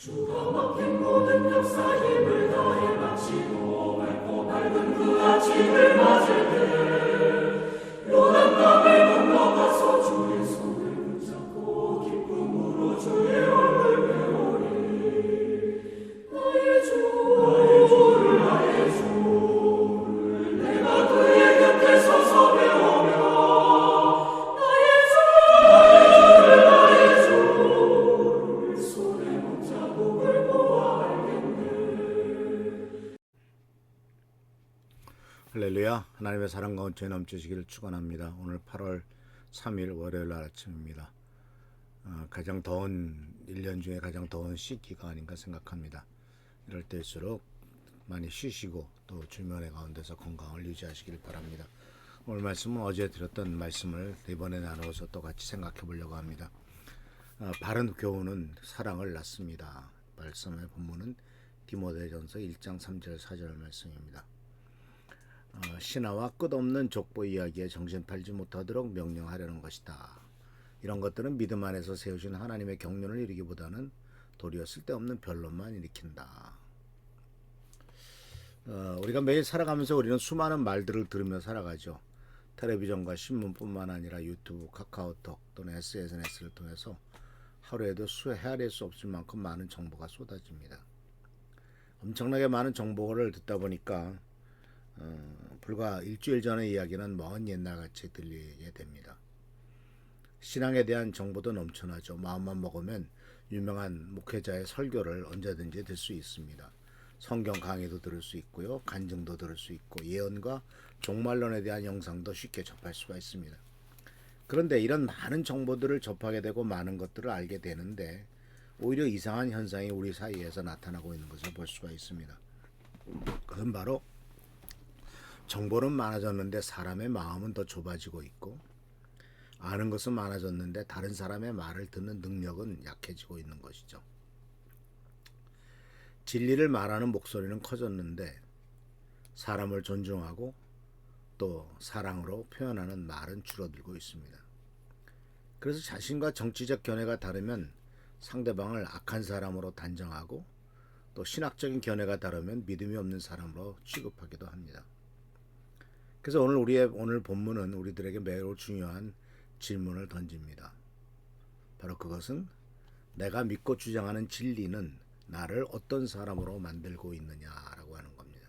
주가 맡긴 모든 역사 힘을 다해 마치고 맑고 밝은 그 아침을 맞을 때 요단강을 건너가서 주의 손을 붙잡고 기쁨으로 주의 얼굴 배우리. 나의 주를 나의 주를 내가 그의 곁에 서서 배우며 나의 주를 손에 못 자국을 보아 알겠네. 할렐루야. 하나님의 사랑 가운데 넘치시기를 축원합니다. 오늘 8월 3일 월요일 날 아침입니다. 가장 더운 1년 중에 가장 더운 시기가 아닌가 생각합니다. 이럴 때일수록 많이 쉬시고 또 주변의 가운데서 건강을 유지하시길 바랍니다. 오늘 말씀은 어제 드렸던 말씀을 이번에 나누어서 또 같이 생각해 보려고 합니다. 바른 교훈은 사랑을 낳습니다. 말씀의 본문은 디모데전서 1장 3절 4절 말씀입니다. 신하와 끝없는 족보 이야기에 정신 팔지 못하도록 명령하려는 것이다. 이런 것들은 믿음 안에서 세우신 하나님의 경륜을 이루기보다는 도리어 쓸데없는 변론만 일으킨다. 우리가 매일 살아가면서 우리는 수많은 말들을 들으며 살아가죠. 텔레비전과 신문뿐만 아니라 유튜브, 카카오톡 또는 SNS를 통해서 하루에도 헤아릴 수 없을 만큼 많은 정보가 쏟아집니다. 엄청나게 많은 정보를 듣다 보니까 불과 일주일 전의 이야기는 먼 옛날같이 들리게 됩니다. 신앙에 대한 정보도 넘쳐나죠. 마음만 먹으면 유명한 목회자의 설교를 언제든지 들 수 있습니다. 성경 강의도 들을 수 있고요. 간증도 들을 수 있고 예언과 종말론에 대한 영상도 쉽게 접할 수가 있습니다. 그런데 이런 많은 정보들을 접하게 되고 많은 것들을 알게 되는데 오히려 이상한 현상이 우리 사이에서 나타나고 있는 것을 볼 수가 있습니다. 그건 바로 정보는 많아졌는데 사람의 마음은 더 좁아지고 있고 아는 것은 많아졌는데 다른 사람의 말을 듣는 능력은 약해지고 있는 것이죠. 진리를 말하는 목소리는 커졌는데 사람을 존중하고 또 사랑으로 표현하는 말은 줄어들고 있습니다. 그래서 자신과 정치적 견해가 다르면 상대방을 악한 사람으로 단정하고 또 신학적인 견해가 다르면 믿음이 없는 사람으로 취급하기도 합니다. 그래서 오늘 본문은 우리들에게 매우 중요한 질문을 던집니다. 바로 그것은 내가 믿고 주장하는 진리는 나를 어떤 사람으로 만들고 있느냐라고 하는 겁니다.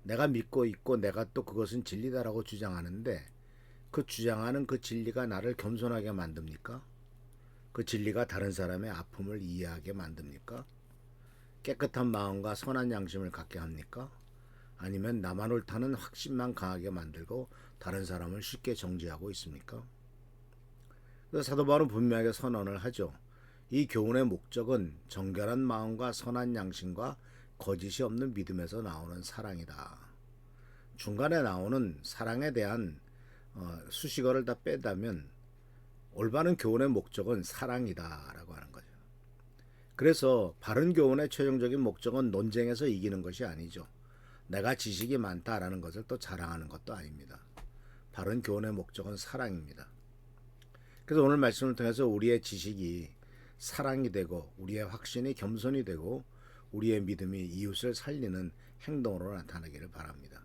내가 믿고 있고 내가 또 그것은 진리다라고 주장하는데 그 주장하는 그 진리가 나를 겸손하게 만듭니까? 그 진리가 다른 사람의 아픔을 이해하게 만듭니까? 깨끗한 마음과 선한 양심을 갖게 합니까? 아니면 나만 옳다는 확신만 강하게 만들고 다른 사람을 쉽게 정죄하고 있습니까? 그래서 사도 바울은 분명하게 선언을 하죠. 이 교훈의 목적은 정결한 마음과 선한 양심과 거짓이 없는 믿음에서 나오는 사랑이다. 중간에 나오는 사랑에 대한 수식어를 다 빼다면 올바른 교훈의 목적은 사랑이다라고 하는 거죠. 그래서 바른 교훈의 최종적인 목적은 논쟁에서 이기는 것이 아니죠. 내가 지식이 많다라는 것을 또 자랑하는 것도 아닙니다. 바른 교훈의 목적은 사랑입니다. 그래서 오늘 말씀을 통해서 우리의 지식이 사랑이 되고 우리의 확신이 겸손이 되고 우리의 믿음이 이웃을 살리는 행동으로 나타나기를 바랍니다.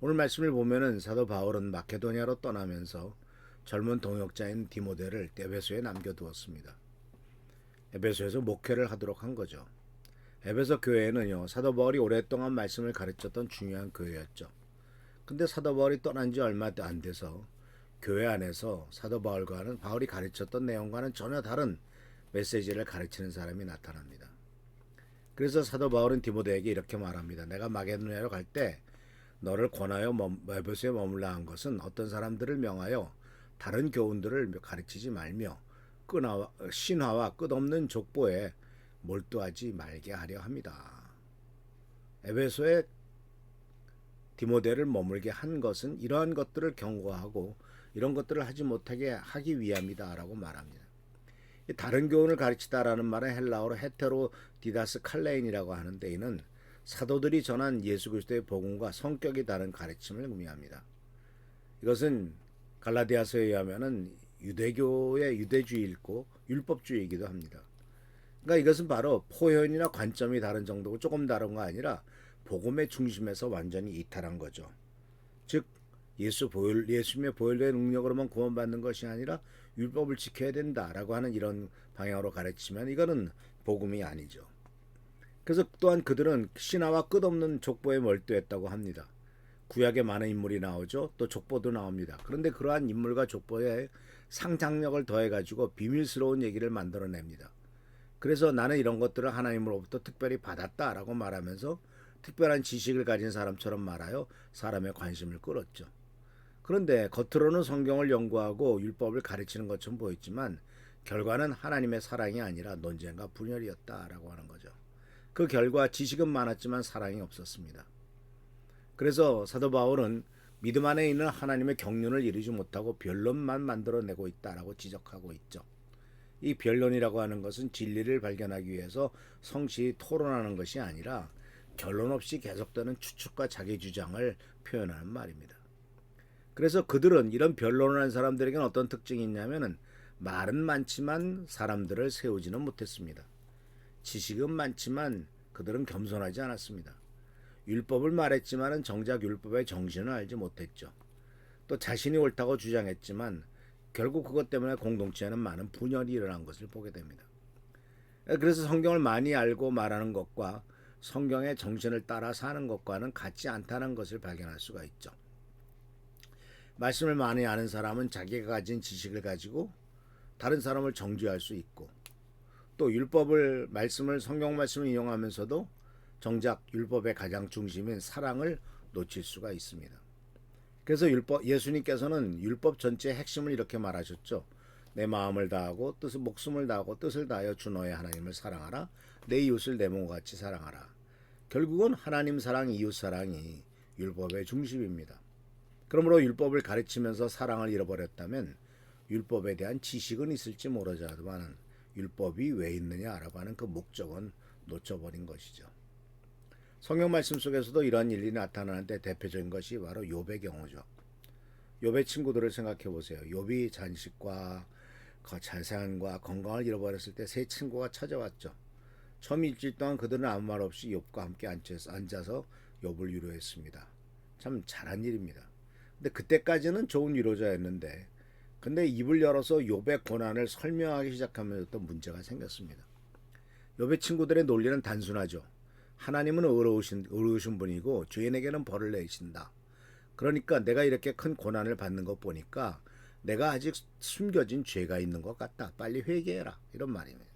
오늘 말씀을 보면은 사도 바울은 마케도니아로 떠나면서 젊은 동역자인 디모데를 에베소에 남겨두었습니다. 에베소에서 목회를 하도록 한 거죠. 에베소 교회는요, 사도 바울이 오랫동안 말씀을 가르쳤던 중요한 교회였죠. 근데 사도 바울이 떠난 지 얼마 안 돼서 교회 안에서 사도 바울과는 바울이 가르쳤던 내용과는 전혀 다른 메시지를 가르치는 사람이 나타납니다. 그래서 사도 바울은 디모데에게 이렇게 말합니다. 내가 마게도니아로 갈 때 너를 권하여 에베소에 머물라 한 것은 어떤 사람들을 명하여 다른 교훈들을 가르치지 말며 신화와 끝없는 족보에 몰두하지 말게 하려 합니다. 에베소에 디모데를 머물게 한 것은 이러한 것들을 경고하고 이런 것들을 하지 못하게 하기 위함이다라고 말합니다. 다른 교훈을 가르치다라는 말은 헬라어로 헤테로디다스 칼레인이라고 하는데 이는 사도들이 전한 예수 그리스도의 복음과 성격이 다른 가르침을 의미합니다. 이것은 갈라디아서에 의하면은 유대교의 유대주의이고 율법주의이기도 합니다. 그러니까 이것은 바로 포현이나 관점이 다른 정도고 조금 다른 거 아니라 복음의 중심에서 완전히 이탈한 거죠. 즉 예수님의 보혈의 능력으로만 구원받는 것이 아니라 율법을 지켜야 된다라고 하는 이런 방향으로 가르치면 이거는 복음이 아니죠. 그래서 또한 그들은 신하와 끝없는 족보에 몰두했다고 합니다. 구약에 많은 인물이 나오죠. 또 족보도 나옵니다. 그런데 그러한 인물과 족보에 상상력을 더해가지고 비밀스러운 얘기를 만들어냅니다. 그래서 나는 이런 것들을 하나님으로부터 특별히 받았다라고 말하면서 특별한 지식을 가진 사람처럼 말하여 사람의 관심을 끌었죠. 그런데 겉으로는 성경을 연구하고 율법을 가르치는 것처럼 보였지만 결과는 하나님의 사랑이 아니라 논쟁과 분열이었다라고 하는 거죠. 그 결과 지식은 많았지만 사랑이 없었습니다. 그래서 사도 바울은 믿음 안에 있는 하나님의 경륜을 이루지 못하고 변론만 만들어내고 있다라고 지적하고 있죠. 이 변론이라고 하는 것은 진리를 발견하기 위해서 성실히 토론하는 것이 아니라 결론 없이 계속되는 추측과 자기 주장을 표현하는 말입니다. 그래서 그들은 이런 변론을 하는 사람들에게는 어떤 특징이 있냐면은 말은 많지만 사람들을 세우지는 못했습니다. 지식은 많지만 그들은 겸손하지 않았습니다. 율법을 말했지만은 정작 율법의 정신을 알지 못했죠. 또 자신이 옳다고 주장했지만 결국 그것 때문에 공동체에는 많은 분열이 일어난 것을 보게 됩니다. 그래서 성경을 많이 알고 말하는 것과 성경의 정신을 따라 사는 것과는 같지 않다는 것을 발견할 수가 있죠. 말씀을 많이 아는 사람은 자기가 가진 지식을 가지고 다른 사람을 정죄할 수 있고 또 성경 말씀을 이용하면서도 정작 율법의 가장 중심인 사랑을 놓칠 수가 있습니다. 그래서 예수님께서는 율법 전체의 핵심을 이렇게 말하셨죠. 내 마음을 다하고 목숨을 다하고 뜻을 다하여 주 너의 하나님을 사랑하라. 내 이웃을 내 몸과 같이 사랑하라. 결국은 하나님 사랑, 이웃 사랑이 율법의 중심입니다. 그러므로 율법을 가르치면서 사랑을 잃어버렸다면 율법에 대한 지식은 있을지 모르지만 율법이 왜 있느냐라고 하는 그 목적은 놓쳐버린 것이죠. 성경 말씀 속에서도 이런 일이 나타나는데 대표적인 것이 바로 욥의 경우죠. 욥의 친구들을 생각해 보세요. 욥이 잔식과 자산과 건강을 잃어버렸을 때 세 친구가 찾아왔죠. 처음 일주일 동안 그들은 아무 말 없이 욥과 함께 앉아서 욥을 위로했습니다. 참 잘한 일입니다. 근데 그때까지는 좋은 위로자였는데 근데 입을 열어서 욥의 고난을 설명하기 시작하면서 문제가 생겼습니다. 욥의 친구들의 논리는 단순하죠. 하나님은 의로우신 분이고 죄인에게는 벌을 내신다. 그러니까 내가 이렇게 큰 고난을 받는 것 보니까 내가 아직 숨겨진 죄가 있는 것 같다. 빨리 회개해라. 이런 말입니다.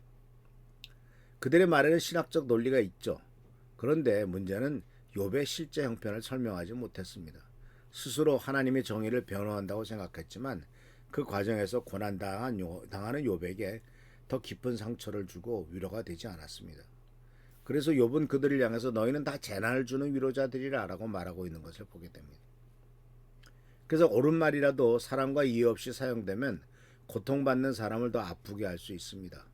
그들의 말에는 신학적 논리가 있죠. 그런데 문제는 욥의 실제 형편을 설명하지 못했습니다. 스스로 하나님의 정의를 변호한다고 생각했지만 그 과정에서 고난당하는 욥에게 더 깊은 상처를 주고 위로가 되지 않았습니다. 그래서 욥은 그들을 향해서 너희는 다 재난을 주는 위로자들이라 라고 말하고 있는 것을 보게 됩니다. 그래서 옳은 말이라도 사랑과 이해 없이 사용되면 고통받는 사람을 더 아프게 할 수 있습니다.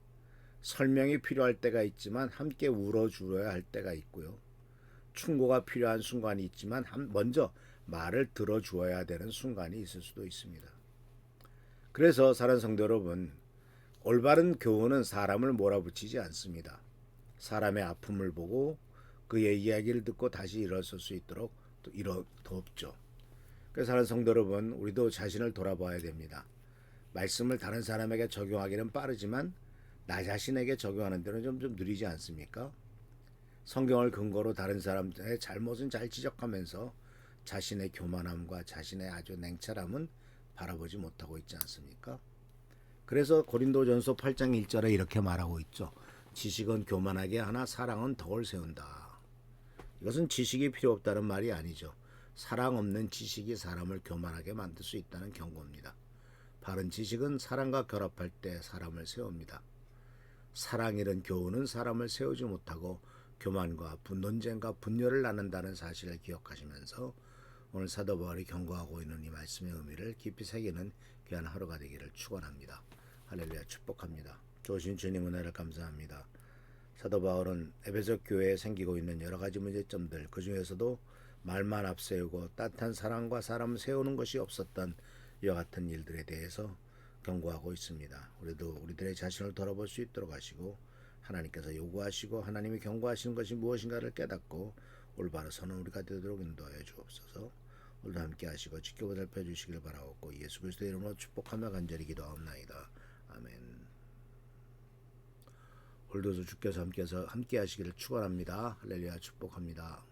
설명이 필요할 때가 있지만 함께 울어주어야 할 때가 있고요. 충고가 필요한 순간이 있지만 먼저 말을 들어주어야 되는 순간이 있을 수도 있습니다. 그래서 사랑하는 성도 여러분, 올바른 교훈은 사람을 몰아붙이지 않습니다. 사람의 아픔을 보고 그의 이야기를 듣고 다시 일어설 수 있도록 돕죠. 그래서 사랑하는 성도 여러분, 우리도 자신을 돌아봐야 됩니다. 말씀을 다른 사람에게 적용하기는 빠르지만 나 자신에게 적용하는 데는 좀 느리지 않습니까? 성경을 근거로 다른 사람의 잘못은 잘 지적하면서 자신의 교만함과 자신의 아주 냉철함은 바라보지 못하고 있지 않습니까? 그래서 고린도전서 8장 1절에 이렇게 말하고 있죠. 지식은 교만하게 하나 사랑은 덕을 세운다. 이것은 지식이 필요 없다는 말이 아니죠. 사랑 없는 지식이 사람을 교만하게 만들 수 있다는 경고입니다. 바른 지식은 사랑과 결합할 때 사람을 세웁니다. 사랑 잃은 교훈은 사람을 세우지 못하고 교만과 논쟁과 분열을 낳는다는 사실을 기억하시면서 오늘 사도 바울이 경고하고 있는 이 말씀의 의미를 깊이 새기는 귀한 하루가 되기를 축원합니다. 할렐루야, 축복합니다. 좋으신 주님 은혜를 감사합니다. 사도 바울은 에베소 교회에 생기고 있는 여러 가지 문제점들, 그 중에서도 말만 앞세우고 따뜻한 사랑과 사람을 세우는 것이 없었던 이와 같은 일들에 대해서 경고하고 있습니다. 우리도 우리들의 자신을 돌아볼 수 있도록 하시고 하나님께서 요구하시고 하나님이 경고하시는 것이 무엇인가를 깨닫고 올바른 선은 우리가 되도록 인도하여 주옵소서. 오늘도 함께 하시고 지켜 보살펴 주시길 바라옵고 예수 그리스도의 이름으로 축복하며 간절히 기도하옵나이다. 아멘. 오늘도 주께서 함께 하시기를 축원합니다. 할렐루야 축복합니다.